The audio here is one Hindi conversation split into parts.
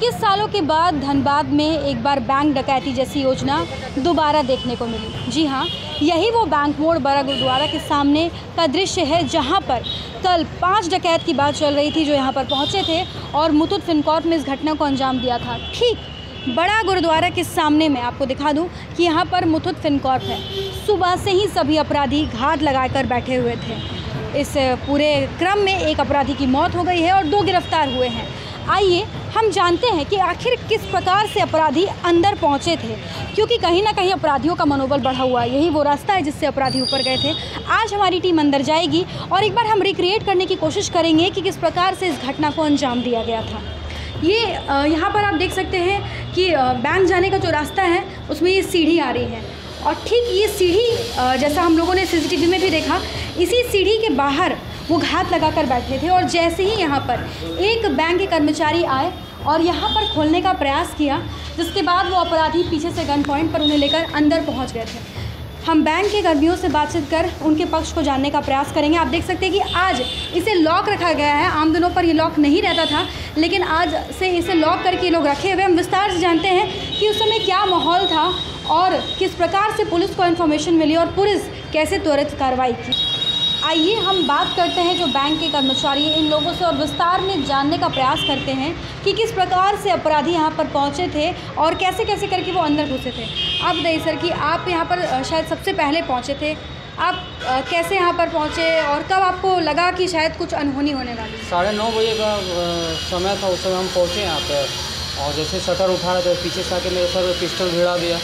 21 सालों के बाद धनबाद में एक बार बैंक डकैती जैसी योजना दोबारा देखने को मिली। जी हाँ, यही वो बैंक मोड़ बड़ा गुरुद्वारा के सामने का दृश्य है, जहां पर कल 5 डकैत की बात चल रही थी जो यहां पर पहुंचे थे और मुथूट फिनकॉर्प में इस घटना को अंजाम दिया था। ठीक बड़ा गुरुद्वारा के सामने मैं आपको दिखा दूं कि यहाँ पर मुथूट फिनकॉर्प है। सुबह से ही सभी अपराधी घात लगाकर बैठे हुए थे। इस पूरे क्रम में एक अपराधी की मौत हो गई है और 2 गिरफ्तार हुए हैं। आइए हम जानते हैं कि आखिर किस प्रकार से अपराधी अंदर पहुंचे थे, क्योंकि कहीं ना कहीं अपराधियों का मनोबल बढ़ा हुआ है। यही वो रास्ता है जिससे अपराधी ऊपर गए थे। आज हमारी टीम अंदर जाएगी और एक बार हम रिक्रिएट करने की कोशिश करेंगे कि किस प्रकार से इस घटना को अंजाम दिया गया था। ये यहाँ पर आप देख सकते हैं कि बैंक जाने का जो रास्ता है उसमें ये सीढ़ी आ रही है और ठीक ये सीढ़ी जैसा हम लोगों ने सीसीटीवी में भी देखा, इसी सीढ़ी के बाहर वो घात लगाकर बैठे थे और जैसे ही यहाँ पर एक बैंक के कर्मचारी आए और यहाँ पर खोलने का प्रयास किया, जिसके बाद वो अपराधी पीछे से गन पॉइंट पर उन्हें लेकर अंदर पहुँच गए थे। हम बैंक के कर्मियों से बातचीत कर उनके पक्ष को जानने का प्रयास करेंगे। आप देख सकते हैं कि आज इसे लॉक रखा गया है। आम दिनों पर ये लॉक नहीं रहता था, लेकिन आज से इसे लॉक करके लोग रखे हुए। हम विस्तार से जानते हैं कि उस समय क्या माहौल था और किस प्रकार से पुलिस को इन्फॉर्मेशन मिली और पुलिस कैसे त्वरित कार्रवाई की। आइए हम बात करते हैं जो बैंक के कर्मचारी हैं इन लोगों से और विस्तार में जानने का प्रयास करते हैं कि किस प्रकार से अपराधी यहाँ पर पहुँचे थे और कैसे कैसे करके वो अंदर घुसे थे। आप बताइए सर कि आप यहाँ पर शायद सबसे पहले पहुँचे थे, आप कैसे यहाँ पर पहुँचे और कब आपको लगा कि शायद कुछ अनहोनी होने वाली? 9:30 बजे का समय था, उस समय हम पहुँचे यहाँ पर और जैसे शटर उठा रहे थे पीछे से आके मेरे सर पिस्टल भिड़ा दिया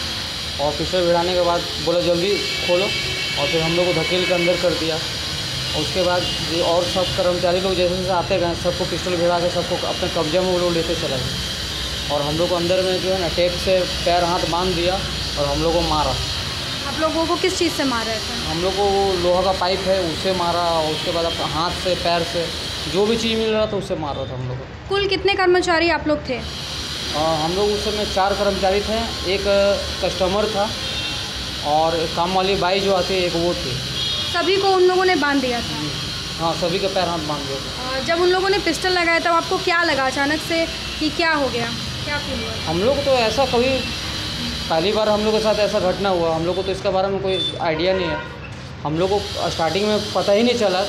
और पिस्टल भिड़ाने के बाद बोला जल्दी खोलो और फिर हम लोग को धकेल के अंदर कर दिया। और उसके बाद ये और सब कर्मचारी लोग जैसे जैसे आते गए सबको पिस्टल भिड़ा के सबको अपने कब्जे में वो लोग लेते चले गए और हम लोग को अंदर में जो है ना टेप से पैर हाथ बांध दिया और हम लोग को मारा। आप लोगों को किस चीज़ से मार रहे थे? हम लोग को वो लोहा का पाइप है उससे मारा और उसके बाद अपने हाथ से पैर से जो भी चीज़ मिल रहा था उससे मारा था हम लोग को। कुल कितने कर्मचारी आप लोग थे? हम लोग उस समय 4 कर्मचारी थे, एक कस्टमर था और काम वाली बाई जो आती है एक वो थी। सभी को उन लोगों ने बांध दिया था? हाँ, सभी के पैर हाथ बांध दिया। जब उन लोगों ने पिस्टल लगाया तब आपको क्या लगा अचानक से कि क्या हो गया, क्या फील हुआ? हम लोग तो ऐसा कभी पहली बार हम लोग के साथ ऐसा घटना हुआ, हम लोग को तो इसके बारे में कोई आइडिया नहीं है। हम लोग को स्टार्टिंग में पता ही नहीं चला,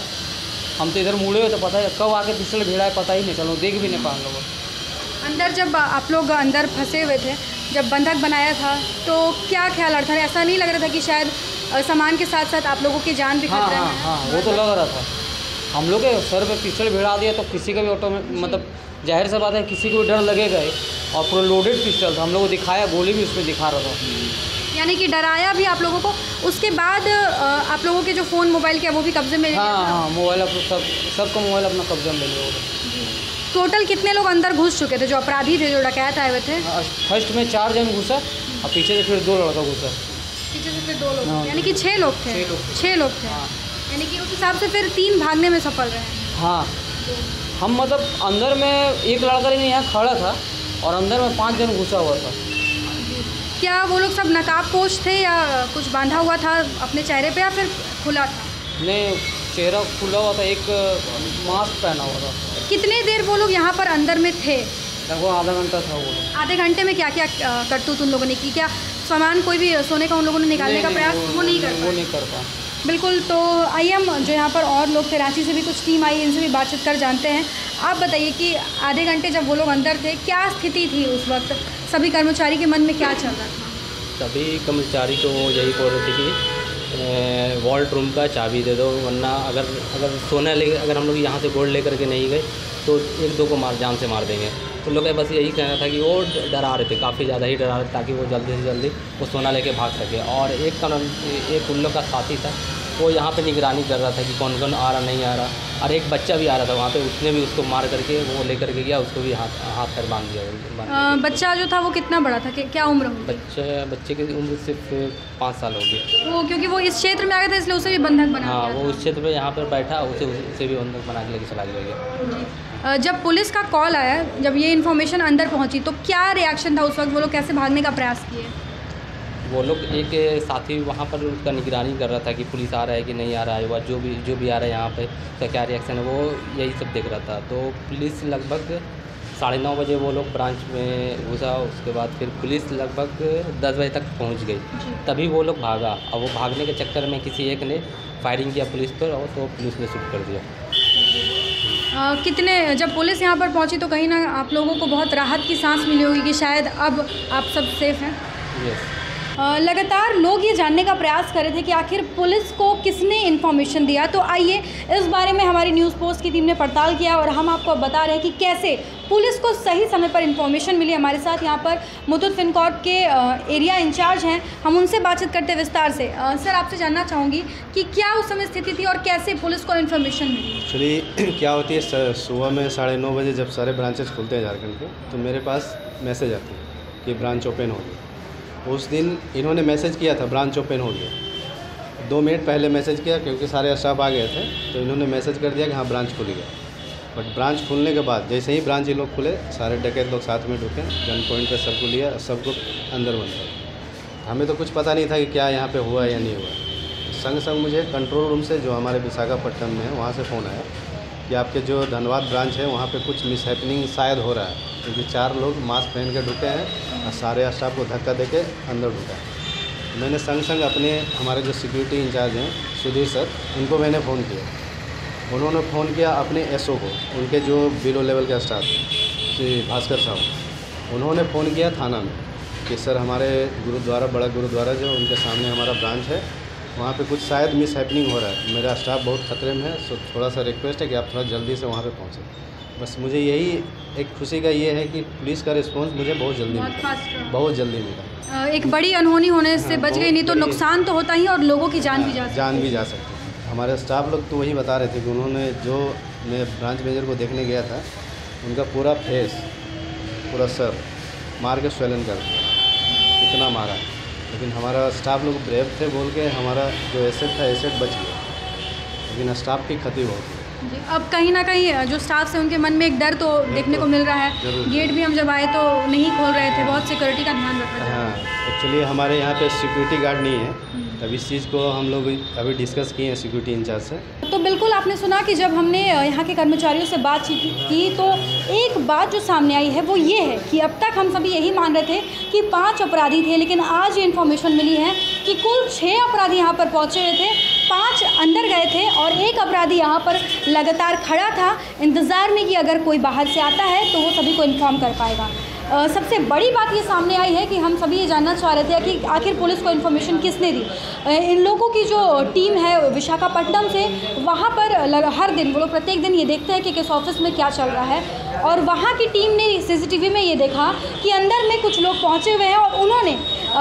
हम तो इधर मुड़े हुए तो पता है कब आके पिस्टल भिड़ा है पता ही नहीं चला, देख भी नहीं पाए हम लोग। अंदर जब आप लोग अंदर फंसे हुए थे, जब बंधक बनाया था तो क्या ख्याल आ रहा था? ऐसा नहीं लग रहा था कि शायद सामान के साथ साथ आप लोगों की जान भी खतरे में है? हाँ, वो तो लग रहा था। हम लोग के सर पे पिस्टल भिड़ा दिया तो किसी का भी ऑटो में मतलब जाहिर सी बात है किसी को डर लगेगा ही और पूरा लोडेड पिस्टल था। हम लोग को दिखाया, गोली भी उसमें दिखा रहा था। यानी कि डराया भी आप लोगों को। उसके बाद आप लोगों के जो फ़ोन मोबाइल के वो भी कब्जे में? हाँ, मोबाइल सबका मोबाइल अपना कब्जा में ले लिया। टोटल कितने लोग अंदर घुस चुके थे जो अपराधी थे, जो डकैत आए हुए थे? फर्स्ट में 4 जन घुसा और पीछे से फिर 2 लड़का घुसा। पीछे से फिर 2 लोग, यानी कि 6 लोग थे। 6 लोग थे। यानी कि उस हिसाब से फिर 3 भागने में सफल रहे। हाँ, हम मतलब अंदर में एक लड़का नहीं यहाँ खड़ा था और अंदर में 5 जन घुसा हुआ था। क्या वो लोग सब नकाबपोश थे या कुछ बांधा हुआ था अपने चेहरे पे या फिर खुला था? नहीं, चेहरा खुला हुआ था, एक मास्क पहना हुआ था। कितने देर वो लोग यहाँ पर अंदर में थे? लगभग आधा घंटा था वो लोग। आधे घंटे में क्या क्या करतूत उन लोगों ने की? क्या सामान कोई भी सोने का उन लोगों ने निकालने का प्रयास? वो नहीं कर पाए। बिल्कुल। तो आइए हम जो यहाँ पर और लोग थे, रांची से भी कुछ टीम आई, इनसे भी बातचीत कर जानते हैं। आप बताइए कि आधे घंटे जब वो लोग अंदर थे क्या स्थिति थी उस वक्त? सभी कर्मचारी के मन में क्या चल रहा था? सभी कर्मचारी तो यही बोल रहे थे कि वॉल्ट रूम का चाबी दे दो, वरना अगर सोना ले अगर हम लोग यहाँ से गोल्ड लेकर के नहीं गए तो 1-2 को जान से मार देंगे। तो लोग बस यही कहना था कि वो डरा रहे थे, काफ़ी ज़्यादा ही डरा रहे थे ताकि वो जल्दी से जल्दी वो सोना लेके भाग सके। और एक उन लोग का साथी था, वो यहाँ पे निगरानी कर रहा था कि कौन कौन आ रहा नहीं आ रहा। और एक बच्चा भी आ रहा था वहाँ पे, उसने भी उसको मार करके वो लेकर के गया, उसको भी हाथ पैर बांध दिया। बच्चा जो था वो कितना बड़ा था, क्या उम्र होगी? बच्चे की उम्र सिर्फ 5 साल हो गई। वो क्योंकि वो इस क्षेत्र में आ गया था इसलिए उसे भी बंधक बना? हाँ, वो उस क्षेत्र में यहाँ पर बैठा, उसे भी बंधक बना के लेके चला गया। जब पुलिस का कॉल आया, जब ये इन्फॉर्मेशन अंदर पहुँची तो क्या रिएक्शन था उस वक्त? वो लोग कैसे भागने का प्रयास किए? वो लोग एक साथी वहाँ पर उसका निगरानी कर रहा था कि पुलिस आ रहा है कि नहीं आ रहा है, वह जो भी आ रहा है यहाँ पे तो क्या रिएक्शन है, वो यही सब देख रहा था। तो पुलिस लगभग 9:30 बजे वो लोग ब्रांच में घुसा, उसके बाद फिर पुलिस लगभग 10 बजे तक पहुंच गई, तभी वो लोग भागा। अब वो भागने के चक्कर में किसी एक ने फायरिंग किया पुलिस पर, और तो पुलिस ने शूट कर दिया। जब पुलिस यहाँ पर पहुँची तो कहीं ना आप लोगों को बहुत राहत की सांस मिली होगी कि शायद अब आप सब सेफ हैं। यस। लगातार लोग ये जानने का प्रयास कर रहे थे कि आखिर पुलिस को किसने इन्फॉर्मेशन दिया, तो आइए इस बारे में हमारी न्यूज़ पोस्ट की टीम ने पड़ताल किया और हम आपको बता रहे हैं कि कैसे पुलिस को सही समय पर इन्फॉर्मेशन मिली। हमारे साथ यहाँ पर मुथूट फिनकॉर्प के एरिया इंचार्ज हैं, हम उनसे बातचीत करते विस्तार से। सर, आपसे जानना चाहूँगी कि क्या उस समय स्थिति थी और कैसे पुलिस को इन्फॉर्मेशन मिली? एक्चुअली क्या होती है, सुबह में 9:30 बजे जब सारे ब्रांचेस खुलते हैं झारखंड के, तो मेरे पास मैसेज आती है कि ब्रांच ओपन हो गई। उस दिन इन्होंने मैसेज किया था ब्रांच ओपन हो गया, 2 मिनट पहले मैसेज किया क्योंकि सारे स्टाफ आ गए थे, तो इन्होंने मैसेज कर दिया कि हाँ ब्रांच खुल गया। बट ब्रांच खुलने के बाद जैसे ही ब्रांच ये लोग खुले, सारे डकैत लोग साथ में ढुके, गन पॉइंट पे सबको लिया, सबको अंदर बंद किया। हमें तो कुछ पता नहीं था कि क्या यहाँ पे हुआ या नहीं हुआ। संग संग मुझे कंट्रोल रूम से, जो हमारे विशाखापट्टनम में है, वहाँ से फ़ोन आया कि आपके जो धनबाद ब्रांच है वहाँ पे कुछ मिसहैपनिंग शायद हो रहा है, क्योंकि 4 लोग मास्क पहन के ढुके हैं और सारे स्टाफ को धक्का देके अंदर ढुका है। मैंने संग संग अपने हमारे जो सिक्योरिटी इंचार्ज हैं सुधीर सर, उनको मैंने फ़ोन किया। उन्होंने फ़ोन किया अपने एसओ को, उनके जो बिलो लेवल के स्टाफ श्री भास्कर साहब, उन्होंने फ़ोन किया थाना में कि सर हमारे गुरुद्वारा, बड़ा गुरुद्वारा जो उनके सामने हमारा ब्रांच है, वहाँ पे कुछ शायद मिसहैपनिंग हो रहा है, मेरा स्टाफ बहुत खतरे में है, सो थोड़ा सा रिक्वेस्ट है कि आप थोड़ा जल्दी से वहाँ पे पहुँचें। बस मुझे यही एक खुशी का ये है कि पुलिस का रिस्पांस मुझे बहुत जल्दी मिला, बहुत जल्दी मिला। एक बड़ी अनहोनी होने से बच गई, नहीं तो नुकसान तो होता ही और लोगों की जान भी जा सकती है। हमारे स्टाफ लोग तो वही बता रहे थे कि उन्होंने, जो मैं ब्रांच मैनेजर को देखने गया था, उनका पूरा फेस, पूरा सर मार के स्वेलन कर दिया, इतना मारा। लेकिन हमारा स्टाफ लोग ब्रेव थे बोल के हमारा जो एसेट था, एसेट बच गया, लेकिन स्टाफ की क्षति बहुत हुई। अब कहीं ना कहीं जो स्टाफ से उनके मन में एक डर तो देखने को मिल रहा है। गेट भी हम जब आए तो नहीं खोल रहे थे, बहुत सिक्योरिटी का ध्यान रखा था। हाँ, एक्चुअली हमारे यहाँ पे सिक्योरिटी गार्ड नहीं है, तब इस चीज़ को हम लोग अभी डिस्कस किए हैं सिक्योरिटी इंचार्ज से। तो बिल्कुल आपने सुना कि जब हमने यहाँ के कर्मचारियों से बातचीत की तो एक बात जो सामने आई है वो ये है कि अब तक हम सभी यही मान रहे थे कि 5 अपराधी थे, लेकिन आज ये इन्फॉर्मेशन मिली है कि कुल 6 अपराधी यहाँ पर पहुँचे हुए थे, 5 अंदर गए थे और 1 अपराधी यहाँ पर लगातार खड़ा था इंतज़ार में कि अगर कोई बाहर से आता है तो वो सभी को इन्फॉर्म कर पाएगा। सबसे बड़ी बात ये सामने आई है कि हम सभी ये जानना चाह रहे थे कि आखिर पुलिस को इन्फॉर्मेशन किसने दी। इन लोगों की जो टीम है विशाखापट्टनम से, वहाँ पर हर दिन वो लोग प्रत्येक दिन ये देखते हैं कि किस ऑफिस में क्या चल रहा है, और वहाँ की टीम ने सीसीटीवी में ये देखा कि अंदर में कुछ लोग पहुँचे हुए हैं और उन्होंने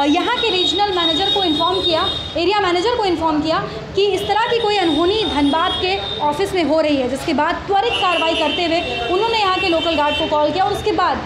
यहाँ के रीजनल मैनेजर को इन्फॉर्म किया, एरिया मैनेजर को इन्फॉर्म किया कि इस तरह की कोई अनहोनी धनबाद के ऑफिस में हो रही है, जिसके बाद त्वरित कार्रवाई करते हुए उन्होंने यहाँ के लोकल गार्ड को कॉल किया और उसके बाद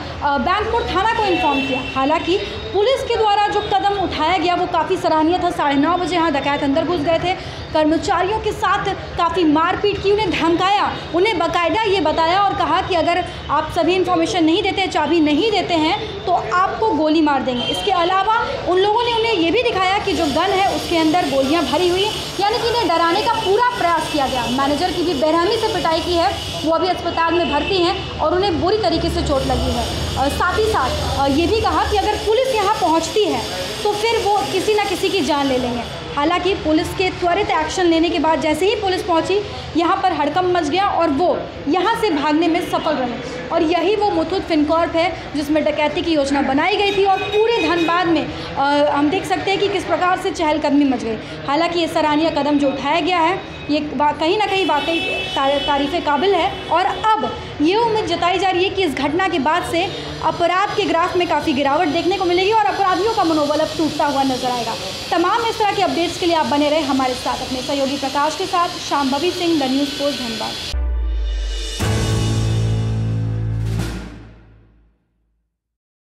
बैंकपुर थाना को इन्फॉर्म किया। हालांकि पुलिस के द्वारा जो कदम उठाया गया वो काफ़ी सराहनीय था। 9:30 बजे यहाँ डकैत अंदर घुस गए थे, कर्मचारियों के साथ काफ़ी मारपीट की, उन्हें धमकाया, उन्हें बाकायदा ये बताया और कहा कि अगर आप सभी इन्फॉर्मेशन नहीं देते, चाबी नहीं देते हैं तो आपको गोली मार देंगे। इसके अलावा उन लोगों ने उन्हें ये भी दिखाया कि जो गन है उसके अंदर गोलियां भरी हुई, यानी कि इन्हें डराने का पूरा प्रयास किया गया। मैनेजर की भी बेरहमी से पिटाई की है, वो अभी अस्पताल में भर्ती हैं और उन्हें बुरी तरीके से चोट लगी है। साथ ही साथ ये भी कहा कि अगर पुलिस यहाँ पहुँचती है तो फिर वो किसी न किसी की जान ले लेंगे। हालांकि पुलिस के त्वरित एक्शन लेने के बाद जैसे ही पुलिस पहुंची, यहाँ पर हड़कंप मच गया और वो यहाँ से भागने में सफल रहे। और यही वो मुथूट फिनकॉर्प है जिसमें डकैती की योजना बनाई गई थी और पूरे धनबाद में हम देख सकते हैं कि किस प्रकार से चहलकदमी मच गई। हालांकि ये सराहनीय कदम जो उठाया गया है ये कहीं ना कहीं वाकई तारीफ़ काबिल है और अब ये उम्मीद जताई जा रही है कि इस घटना के बाद से अपराध के ग्राफ में काफ़ी गिरावट देखने को मिलेगी और अपराधियों का मनोबल अब टूटता हुआ नजर आएगा। तमाम इस तरह के अपडेट्स के लिए आप बने रहे हमारे साथ। अपने सहयोगी प्रकाश के साथ Shambhavi Singh, the news post, Dhanbad.